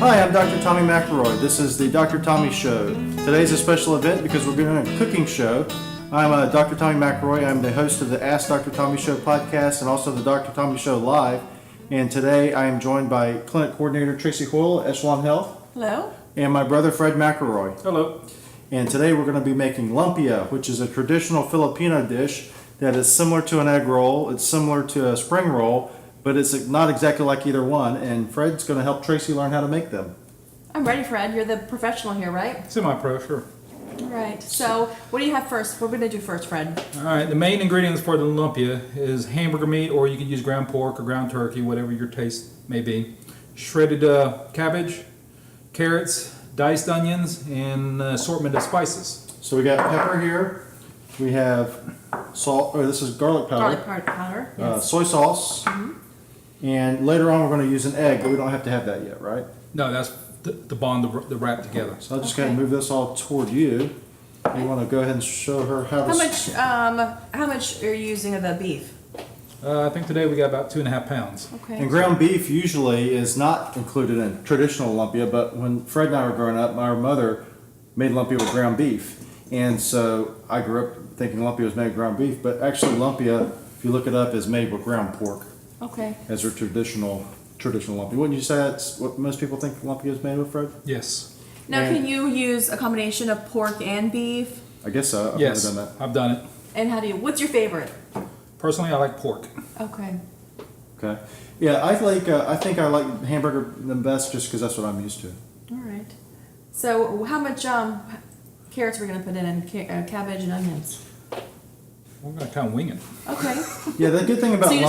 Hi, I'm Dr. Tommy McElroy. This is the Dr. Tommy Show. Today's a special event because we're doing a cooking show. I'm Dr. Tommy McElroy. I'm the host of the Ask Dr. Tommy Show podcast and also the Dr. Tommy Show Live. And today I am joined by Clinic Coordinator Tracy Hoyle, Echelon-Health. Hello. And my brother Fred McElroy. Hello. And today we're going to be making lumpia, which is a traditional Filipino dish that is similar to an egg roll. It's similar to a spring roll, but it's not exactly like either one. And Fred's going to help Tracy learn how to make them. I'm ready, Fred. You're the professional here, right? Semi-pro, sure. All right. So, what do you have first? What are we going to do first, Fred? All right, the main ingredients for the lumpia is hamburger meat, or you can use ground pork or ground turkey, whatever your taste may be. Shredded cabbage, carrots, diced onions, and assortment of spices. So we got pepper here. We have salt, or this is garlic powder. Garlic powder. Yes. Soy sauce. And later on we're going to use an egg, but we don't have to have that yet, right? No, that's the bond, the wrap together. So I'll just go ahead and move this all toward you. You want to go ahead and show her how to... How much are you using of the beef? I think today we got about 2.5 pounds. Okay. And ground beef usually is not included in traditional lumpia, but when Fred and I were growing up, my mother made lumpia with ground beef. And so I grew up thinking lumpia was made with ground beef, but actually lumpia, if you look it up, is made with ground pork Okay. as their traditional lumpia. Wouldn't you say that's what most people think lumpia is made with, Fred? Yes. Now, And- can you use a combination of pork and beef? I guess so. I've Yes, never done that. I've done it. And what's your favorite? Personally, I like pork. Okay. Okay. Yeah, I think I like hamburger the best just because that's what I'm used to. All right. So, how much carrots are we going to put in and cabbage and onions? We're going to kind of wing it. Okay. Yeah, the good thing about So you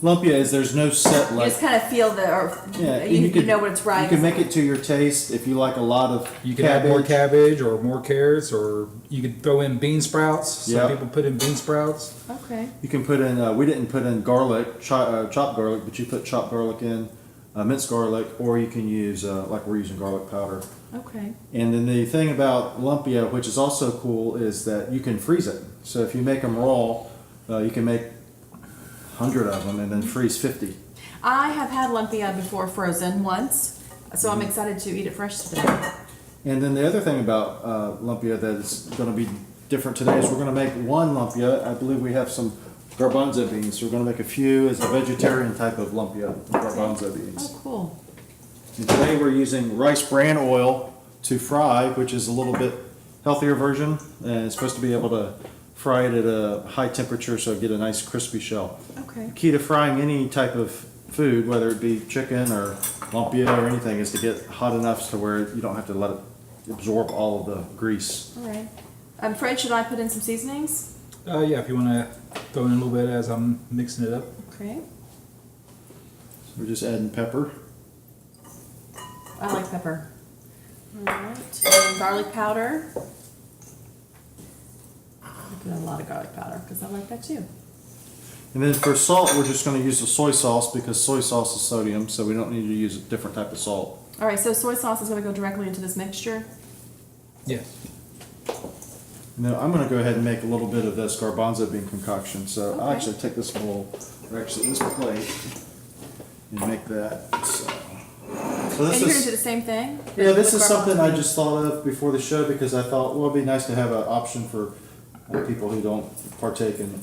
lumpia is there's no set You like. just kind of feel you know what it's right. You can make it to your taste if you like a lot of You can cabbage. add more cabbage or more carrots, or you could throw in bean sprouts. Some Yep. people put in bean sprouts. Okay. You can put in. We didn't put in garlic, chopped garlic, but you put chopped garlic in, minced garlic, or you can use like we're using garlic powder. Okay. And then the thing about lumpia, which is also cool, is that you can freeze it. So if you make them raw, you can make 100 of them and then freeze 50. I have had lumpia before frozen once, so I'm excited to eat it fresh today. And then the other thing about lumpia that is going to be different today is we're going to make one lumpia. I believe we have some garbanzo beans, so we're going to make a few as a vegetarian type of lumpia, garbanzo beans. Oh, cool. And today we're using rice bran oil to fry, which is a little bit healthier version, and it's supposed to be able to fry it at a high temperature so it get a nice crispy shell. Okay. The key to frying any type of food, whether it be chicken or lumpia or anything, is to get hot enough to where you don't have to let it absorb all of the grease. All right. Fred, should I put in some seasonings? Yeah, if you want to throw in a little bit as I'm mixing it up. Okay. So we're just adding pepper. I like pepper. All right. And garlic powder. I put in a lot of garlic powder because I like that too. And then for salt, we're just going to use the soy sauce because soy sauce is sodium, so we don't need to use a different type of salt. All right. So soy sauce is going to go directly into this mixture. Yes. Now I'm going to go ahead and make a little bit of this garbanzo bean concoction. So I'll Okay. actually take this bowl, or actually this plate, and make that. So And this you're going to is do the same thing? yeah, this With is something I garbanzo just thought of before the show because I thought, well, it'd be nice to have an option for people who don't partake in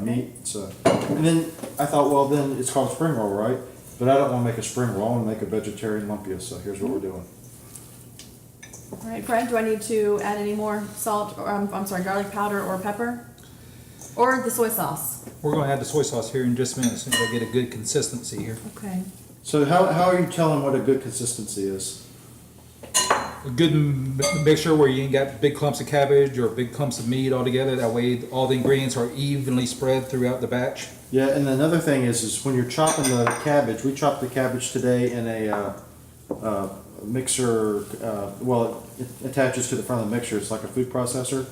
meat. So, and then I thought, well, then it's called spring roll, right? But I don't want to make a spring roll. I want to make a vegetarian lumpia. So here's what we're doing. All right, Fred, do I need to add any more salt, or I'm sorry, garlic powder or pepper? Or the soy sauce? We're going to add the soy sauce here in just a minute so I get a good consistency here. Okay. So how are you telling what a good consistency is? A good mixture where you ain't got big clumps of cabbage or big clumps of meat all together. That way all the ingredients are evenly spread throughout the batch. Yeah, and another thing is when you're chopping the cabbage, we chopped the cabbage today in a mixer. Well, it attaches to the front of the mixer. It's like a food processor.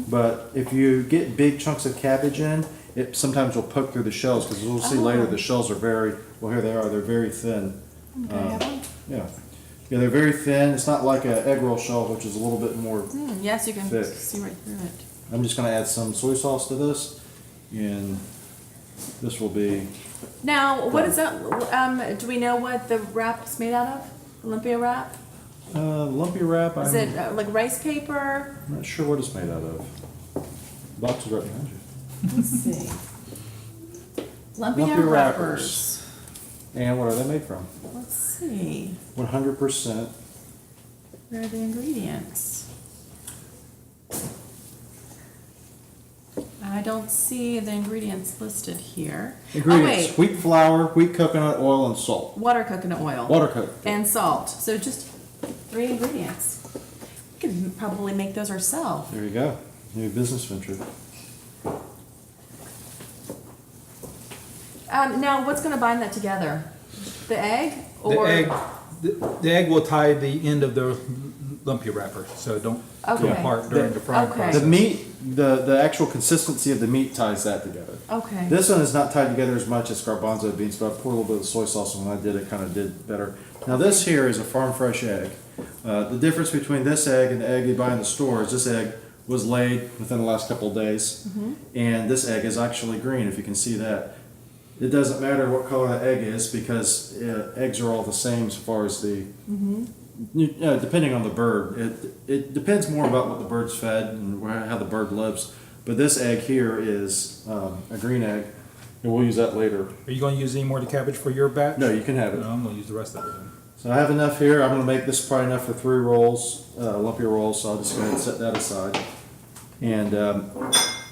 But if you get big chunks of cabbage in, it sometimes will poke through the shells because we'll see later the shells are very, well here they are, they're very thin. Okay, I have one. Yeah. Yeah, they're very thin. It's not like an egg roll shell, which is a little bit more Yes, you can thick. see right through it. I'm just going to add some soy sauce to this, and this will be. Now, what is that? Do we know what the wrap's made out of? Lumpia wrap? Lumpia wrap, Is it like rice paper? I'm not sure what it's made out of. Box is right behind you. Let's see. Lumpia, Lumpia wrappers. And what are they made from? Let's see. 100%. Where are the ingredients? I don't see the ingredients listed here. Ingredients: Oh, wheat flour, wheat coconut oil, and salt. wait. Water coconut oil. Water coconut. And salt. So just 3 ingredients. We could probably make those ourselves. There you go. New business venture. Now, what's going to bind that together? The egg? The egg will tie the end of the lumpia wrapper, so don't come Okay. apart during the frying Okay. process. The meat, the actual consistency of the meat ties that together. Okay. This one is not tied together as much as garbanzo beans, but I poured a little bit of soy sauce, and when I did it, kind of did better. Now this here is a farm fresh egg. The difference between this egg and the egg you buy in the store is this egg was laid within the last couple of days, and this egg is actually green, if you can see that. It doesn't matter what color the egg is because eggs are all the same as far as the, depending on the bird. It depends more about what the bird's fed and how the bird lives. But this egg here is a green egg, and we'll use that later. Are you going to use any more of the cabbage for your batch? No, you can have it. No, I'm going to use the rest of it then. So I have enough here. I'm going to make this probably enough for 3 rolls, lumpia rolls, so I'll just go ahead and set that aside. And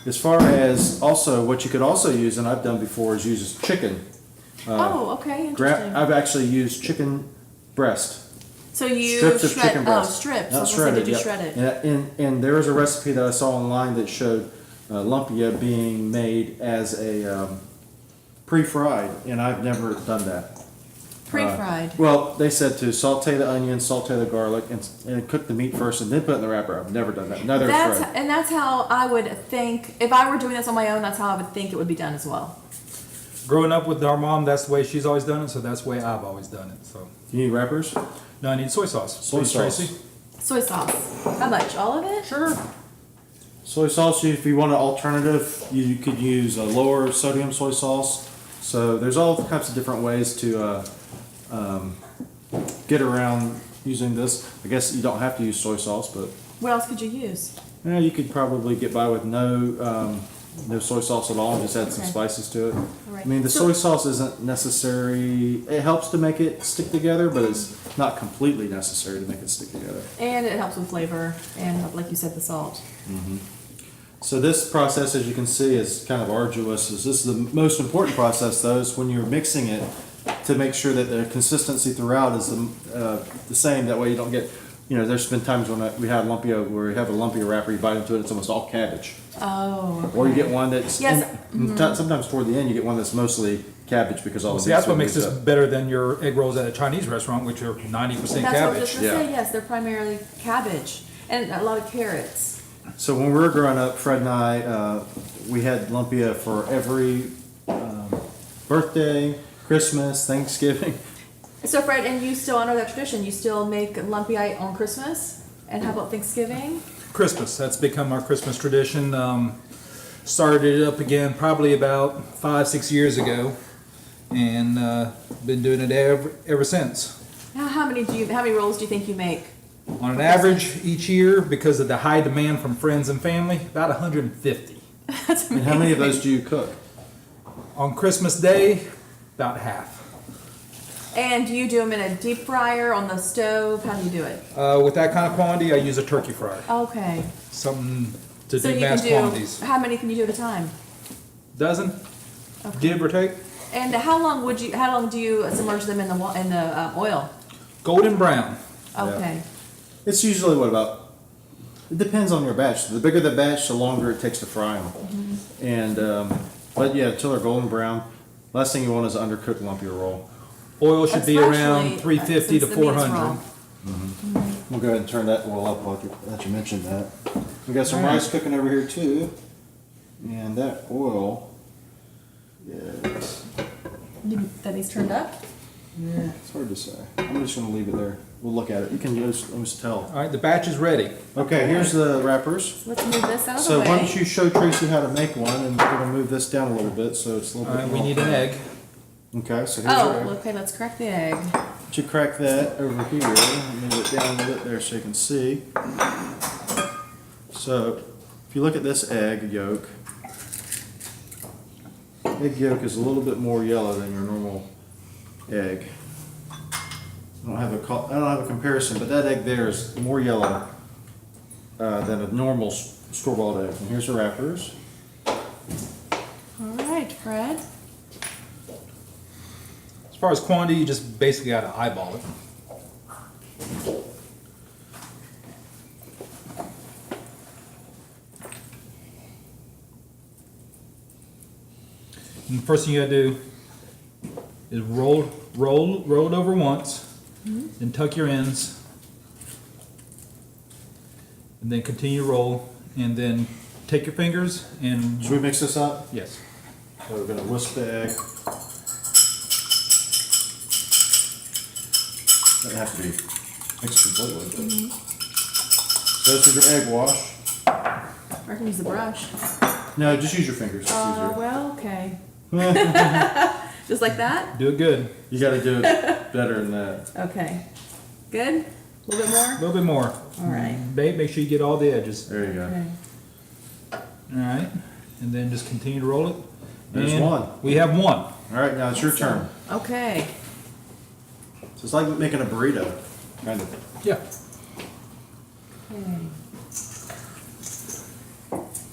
as far as also what you could also use, and I've done before, is use chicken. Okay, interesting. I've actually used chicken breast. So you Strips of shred, chicken breast. strips. Not I was gonna say, shredded, did you yep. shred it? And there is a recipe that I saw online that showed lumpia being made as a pre-fried, and I've never done that. Pre-fried. Well, they said to saute the onions, saute the garlic, and cook the meat first, and then put it in the wrapper. I've never done that. Neither That's fried. and that's how I would think if I were doing this on my own. That's how I would think it would be done as well. Growing up with our mom, that's the way she's always done it, so that's the way I've always done it. So Do you need wrappers? now I need soy sauce. Soy Please, sauce. Tracy. Soy sauce. How much? All of it? Sure. Soy sauce, if you want an alternative, you could use a lower sodium soy sauce. So there's all types of different ways to get around using this. I guess you don't have to use soy sauce, but What else could you use? you could probably get by with no soy sauce at all and just add some Okay. spices to it. right. I mean, the So- soy sauce isn't necessary. It helps to make it stick together, but it's not completely necessary to make it stick together. And it helps with flavor and, like you said, the salt. So this process, as you can see, is kind of arduous. This is the most important process, though, is when you're mixing it to make sure that the consistency throughout is the same. That way you don't get, there's been times when we have lumpia, where we have a lumpia wrapper, you bite into it, it's almost all cabbage. Oh. Okay. Or you get one that's, Yes. sometimes toward the end, you get one that's mostly cabbage because all the See, that's what meat's makes been this used better than your egg rolls at a Chinese restaurant, which are 90% That's what I was just cabbage. gonna Yeah. say. Yes, they're primarily cabbage and a lot of carrots. So when we were growing up, Fred and I, we had lumpia for every birthday, Christmas, Thanksgiving. So Fred, and you still honor that tradition? You still make lumpia on Christmas? And how about Thanksgiving? Christmas, that's become our Christmas tradition. Started it up again probably about 5-6 years ago, and been doing it ever since. How many rolls do you think you make? On an average each year, because of the high demand from friends and family, about 150. That's And how many of those do you cook? On Christmas Day, about half. And do you do them in a deep fryer on the stove? How do you do it? With that kind of quantity, I use a turkey fryer. Okay. Something to So do you mass can do. quantities. How many can you do at a time? Dozen, Okay. give or take. And how long do you submerge them in the oil? Golden brown. Okay. It's usually it depends on your batch. The bigger the batch, the longer it takes to fry them. And, but yeah, until they're golden brown. Last thing you want is an undercooked lumpia roll. Oil should be Especially, around 350 to since the meat's 400. raw. We'll go ahead and turn that roll up while you mentioned that. We got some All right. rice cooking over here too. And that oil is, That needs turned up? it's hard to say. I'm just gonna leave it there. We'll look at it. You can just tell. All right, the batch is ready. Okay, here's the wrappers. Let's move this out of So the way. why don't you show Tracy how to make one, and we're gonna move this down a little bit so it's a little All bit right, we more. need an egg. Okay, so here's our Oh, egg. okay. Let's crack the egg. Once you crack that over here, move it down a little bit there so you can see. So, if you look at this egg yolk is a little bit more yellow than your normal egg. I don't have a comparison, but that egg there is more yellow than a normal store-bought egg. And here's the wrappers. All right, Fred. As far as quantity, you just basically got to eyeball it. And the first thing you got to do is roll it over once, then tuck your ends, and then continue to roll, and then take your fingers and Should we mix this up? yes. So we're going to whisk the egg. Doesn't have to be mixed completely. So this is your egg wash. I can use the brush. No, just use your fingers. It's easier. Well, okay. Just like that? Do it good. You got to do it better than that. Okay. Good? A little bit A more? little bit more. All right. Make sure you get all the edges. There you go. Okay. All right, and then just continue to roll it. There's And one. We have one. All right, now it's your turn. Okay. So it's like making a burrito, kind of. Yeah. Okay.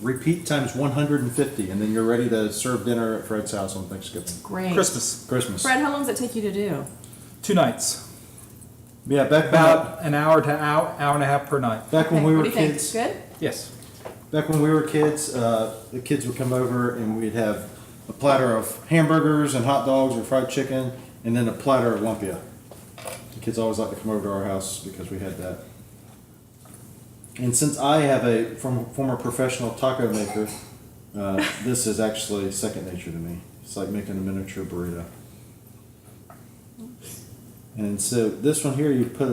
Repeat times 150, and then you're ready to serve dinner at Fred's house on Thanksgiving. Great. Christmas. Christmas. Fred, how long does it take you to do? 2 nights. Yeah, back About an hour to hour and a half per night. back when Okay, we what were do you think? kids. Good? Yes. Back when we were kids, the kids would come over and we'd have a platter of hamburgers and hot dogs or fried chicken, and then a platter of lumpia. The kids always like to come over to our house because we had that. And since I have a former professional taco maker, this is actually second nature to me. It's like making a miniature burrito. And so this one here, you got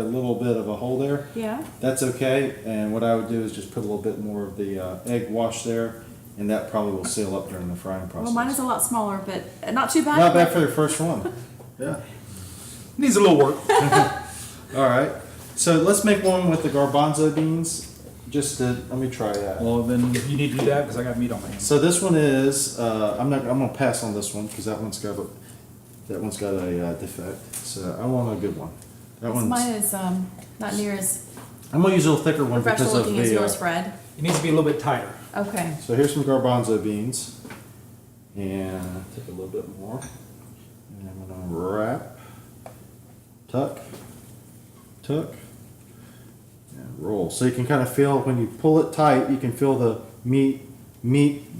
a little bit of a hole there. Yeah. That's okay, and what I would do is just put a little bit more of the egg wash there, and that probably will seal up during the frying process. Well, mine is a lot smaller, but not too bad. Not bad for the first one. Yeah. Needs a little work. All right. So let's make one with the garbanzo beans. Let me try that. Well, then you need to do that because I got meat on my hands. So this one is I'm gonna pass on this one because that one's got a defect. So I want a good one. That one's. Mine is not near as I'm gonna use a little thicker one because professional of looking as yours, the. Fred. It needs to be a little bit tighter. Okay. So here's some garbanzo beans, and take a little bit more, and I'm gonna wrap, tuck, and roll. So you can kind of feel when you pull it tight, you can feel the meat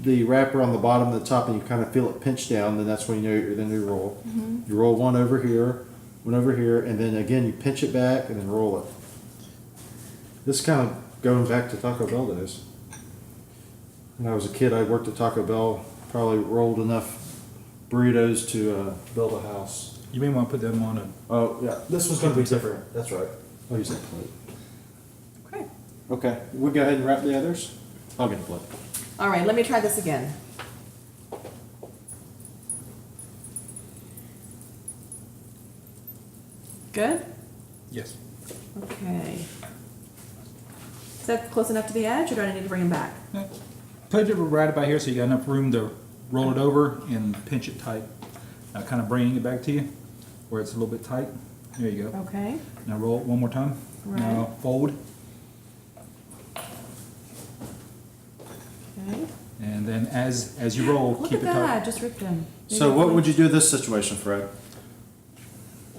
the wrapper on the bottom and the top, and you kind of feel it pinch down. Then that's when you roll. Mm-hmm. You roll one over here, and then again you pinch it back and then roll it. This kind of going back to Taco Bell days. When I was a kid, I worked at Taco Bell. Probably rolled enough burritos to build a house. You may want to put them on a. Oh yeah, this one's gonna be different. That's right. I'll use that plate. Okay. Okay, we'll go ahead and wrap the others. I'll get a plate. All right, let me try this again. Good? Yes. Okay. Is that close enough to the edge, or do I need to bring them back? Yeah. Put it right about here so you got enough room to roll it over and pinch it tight. Now kind of bringing it back to you where it's a little bit tight. There you go. Okay. Now roll it one more time. Right. Now fold. Okay. And then as you roll, Look keep at it that, tight. just ripped them. So what would you do in this situation, Fred?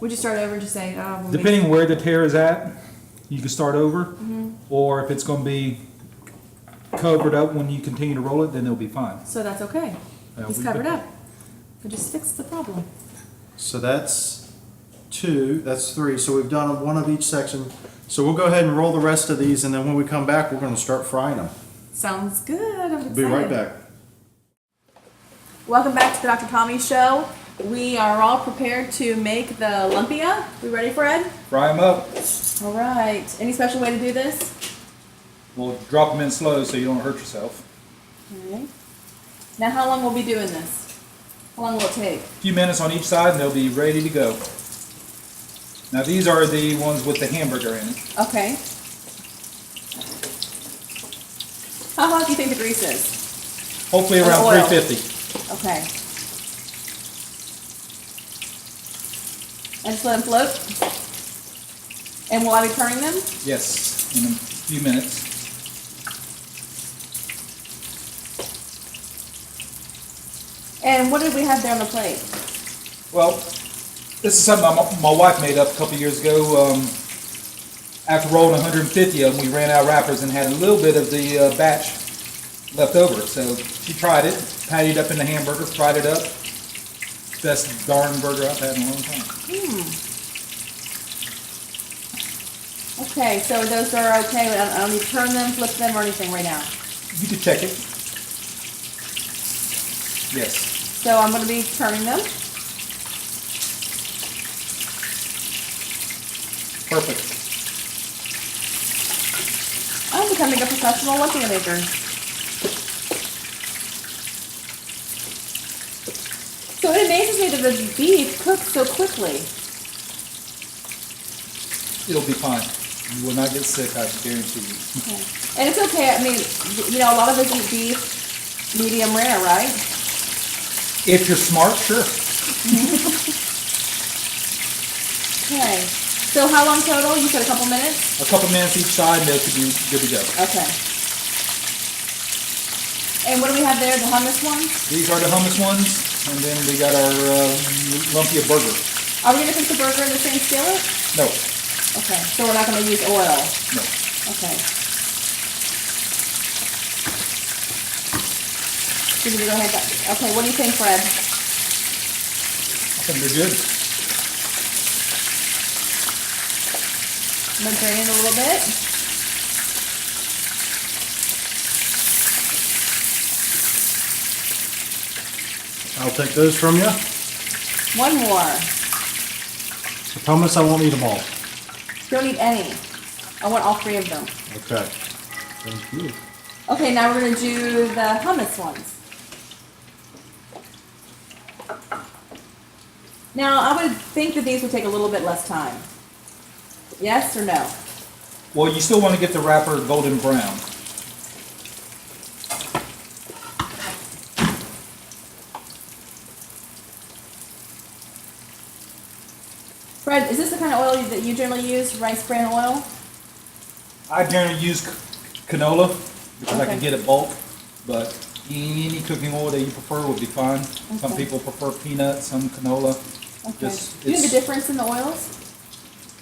Would you start over and just say, we'll make- Depending where the tear is at, you can start over. Mm-hmm. Or if it's going to be covered up when you continue to roll it, then it'll be fine. So that's okay. It's we- covered up. It just fixed the problem. So that's 2, that's 3. So we've done one of each section. So we'll go ahead and roll the rest of these, and then when we come back, we're going to start frying them. Sounds good. I'm excited. Be right back. Welcome back to the Dr. Tommy Show. We are all prepared to make the lumpia. We ready, Fred? Fry them up. All right. Any special way to do this? We'll drop them in slow so you don't hurt yourself. All right. Now, how long will we be doing this? How long will it take? A few minutes on each side and they'll be ready to go. Now these are the ones with the hamburger in it. Okay. How hot do you think the grease is? Hopefully around Oil. 350. Okay. And just let them float? And will I be turning them? Yes, in a few minutes. And what did we have there on the plate? Well, this is something my wife made up a couple years ago. After rolling 150 of them, we ran out of wrappers and had a little bit of the batch left over. So she tried it, patted up in the hamburger, fried it up. Best darn burger I've had in a long time. Okay, so those are okay. I don't need to turn them, flip them, or anything right now. You can check it. Yes. So I'm going to be turning them. Perfect. I'm becoming a professional lumpia maker. So it amazes me that the beef cooks so quickly. It'll be fine. You will not get sick, I guarantee you. Okay. And it's okay. I mean, you know, a lot of us eat beef medium rare, right? If you're smart, sure. Okay. So how long total? You said a couple minutes? A couple minutes each side, and they'll be good to go. Okay. And what do we have there? The hummus ones? These are the hummus ones, and then we got our lumpia burger. Are we going to cook the burger in the same skillet? No, Okay. So we're not going to use oil. no. Okay. Should we go ahead? Okay. What do you think, Fred? I think they're good. I'm going to drain it a little bit. I'll take those from you. One more. I promise I won't eat them all. Don't eat any. I want all three of them. Okay. Thank you. Okay, now we're going to do the hummus ones. Now, I would think that these would take a little bit less time. Yes or no? Well, you still want to get the wrapper golden brown. Fred, is this the kind of oil that you generally use, rice bran oil? I generally use canola because I can Okay. get it bulk, but any cooking oil that you prefer would be fine. Some Okay. people prefer peanut, some canola. Okay. Just- Do you know the it's- difference in the oils?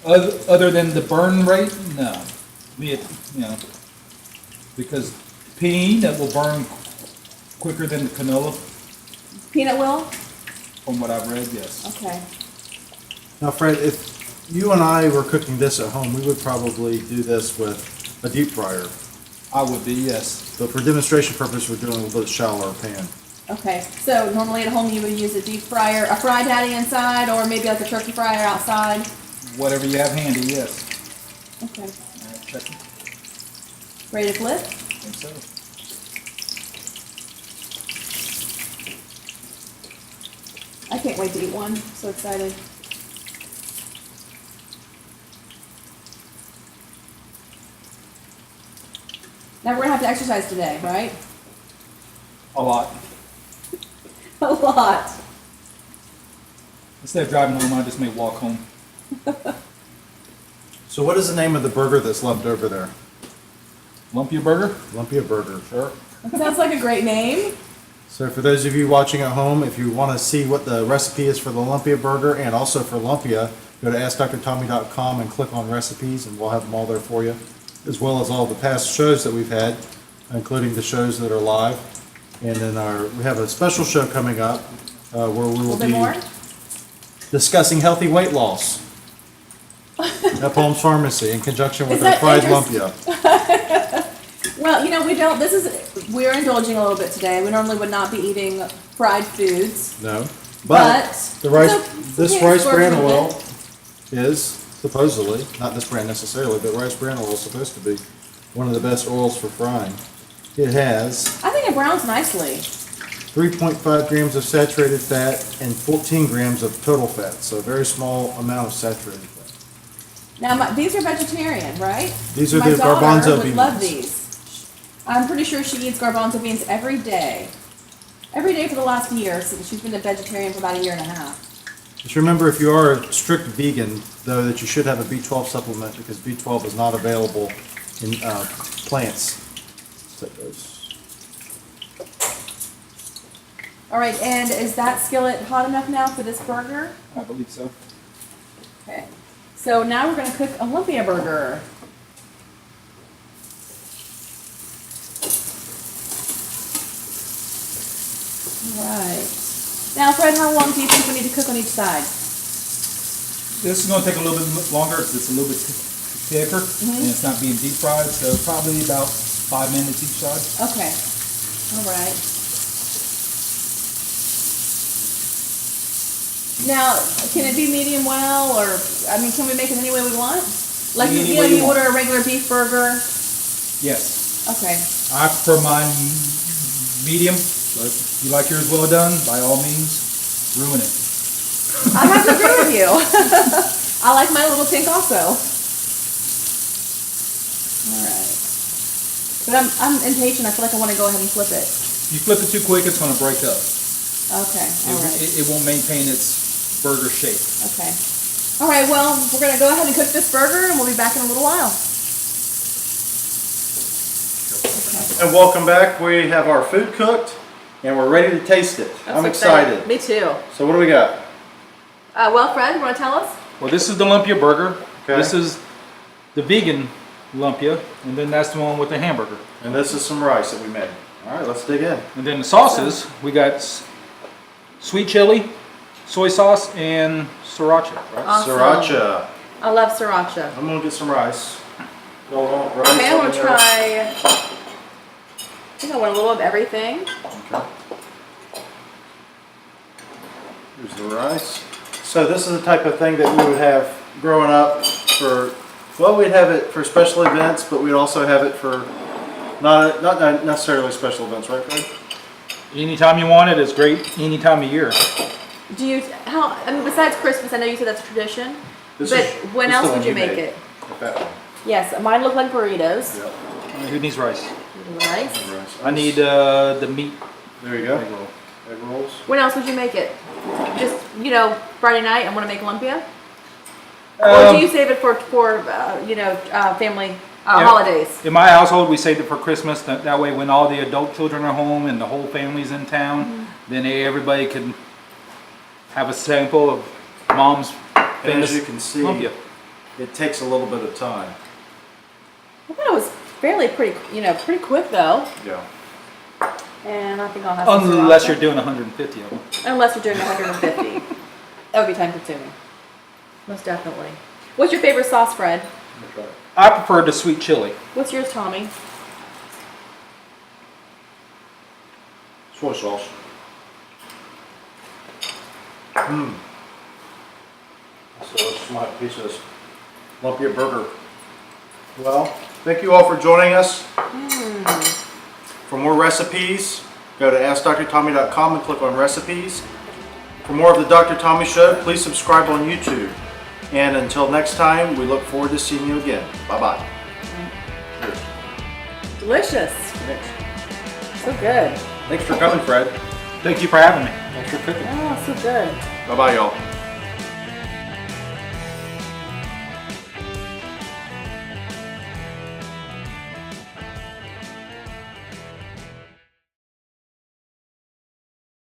Other than the burn rate, no. Because peanut will burn quicker than the canola, Peanut will? from what I've read, yes. Okay. Now, Fred, if you and I were cooking this at home, we would probably do this with a deep fryer. I would be, yes. But for demonstration purpose, we're doing a little bit shallower pan. Okay. So normally at home you would use a deep fryer, a fry daddy inside, or maybe like a turkey fryer outside. Whatever you have handy, yes. Okay. All right, check it. Ready to flip? I think so. I can't wait to eat one. So excited. Now we're gonna have to exercise today, right? A lot. A lot. Instead of driving home, I just may walk home. So what is the name of the burger that's left over there? Lumpia burger? Lumpia Burger. Sure. That sounds like a great name. So for those of you watching at home, if you want to see what the recipe is for the Lumpia Burger and also for Lumpia, go to AskDrTommy.com and click on recipes and we'll have them all there for you, as well as all the past shows that we've had, including the shows that are live. And then we have a special show coming up where we A will little bit be more. discussing healthy weight loss at Palms Pharmacy in conjunction with Is our that fried interest- lumpia. Well, you know, we don't, we're indulging a little bit today. We normally would not be eating fried foods. No, But the rice, so, this yeah, rice sort bran of a oil bit. is supposedly, not this brand necessarily, but rice bran oil is supposed to be one of the best oils for frying. It has I think it browns nicely. 3.5 grams of saturated fat and 14 grams of total fat, so a very small amount of saturated fat. Now, these are vegetarian, right? These are My the daughter garbanzo would beans. love these. I'm pretty sure she eats garbanzo beans every day. Every day for the last year, since she's been a vegetarian for about a year and a half. Just remember, if you are a strict vegan, though, that you should have a B12 supplement because B12 is not available in plants. So All right, and is that skillet hot enough now for this burger? I believe so. Okay. So now we're gonna cook a Lumpia burger. All right. Now, Fred, how long do you think we need to cook on each side? This is going to take a little bit longer because it's a little bit thicker and it's not being deep fried, so probably about 5 minutes each side. Okay. All right. Now, can it be medium well, or I mean, can we make it any way we want? Like Any you know, way you you want. order a regular beef burger. Yes. Okay. I prefer mine medium. But if you like yours well done, by all means, ruin it. I have to agree with you. I like my little pink also. All right. But I'm impatient. I feel like I want to go ahead and flip it. If you flip it too quick, it's going to break up. Okay. All right. It won't maintain its burger shape. Okay. All right. Well, we're gonna go ahead and cook this burger, and we'll be back in a little while. And welcome back. We have our food cooked and we're ready to taste it. I'm excited. Me too. So what do we got? Well, Fred, you want to tell us? Well, this is the Lumpia burger. Okay. This is the vegan Lumpia, and then that's the one with the hamburger. And this is some rice that we made. All right, let's dig in. And then the sauces, we got sweet chili, soy sauce, and sriracha. Right, Awesome. Sriracha. I love sriracha. I'm gonna get some rice. Go on, rice. Okay, I want let to me know. try. I think I want a little of everything. Okay. Here's the rice. So this is the type of thing that we would have growing up for, well, we'd have it for special events, but we'd also have it for not necessarily special events, right, Fred? Anytime you want it, it's great. Any time of year. Do you? I mean, besides Christmas, I know you said that's a tradition. This but is- when this is else the would one you make made. it? That one. Yes, mine look like burritos. Yep. Who needs rice? Rice. Rice. I need the meat There you go. egg roll. Egg rolls. When else would you make it? Just Friday night. I want to make lumpia. Or do you save it for family holidays? In my household, we saved it for Christmas. That way, when all the adult children are home and the whole family's in town, then everybody can have a sample of Mom's And famous as you can see, lumpia. it takes a little bit of time. I thought it was pretty quick though. Yeah. And I think I'll have some Unless sriracha. you're doing 150 of them. Unless you're doing 150. That would be time consuming. Most definitely. What's your favorite sauce, Fred? That's right. I prefer the sweet chili. What's yours, Tommy? Soy sauce. Mmm. So this is my piece of this lumpia burger. Well, thank you all for joining us. For more recipes, go to AskDrTommy.com and click on recipes. For more of the Dr. Tommy Show, please subscribe on YouTube. And until next time, we look forward to seeing you again. Bye-bye. Cheers. Delicious. Thanks. So good. Thanks for coming, Fred. Thanks for having me. Thanks for cooking. Oh, so good. Bye-bye, y'all.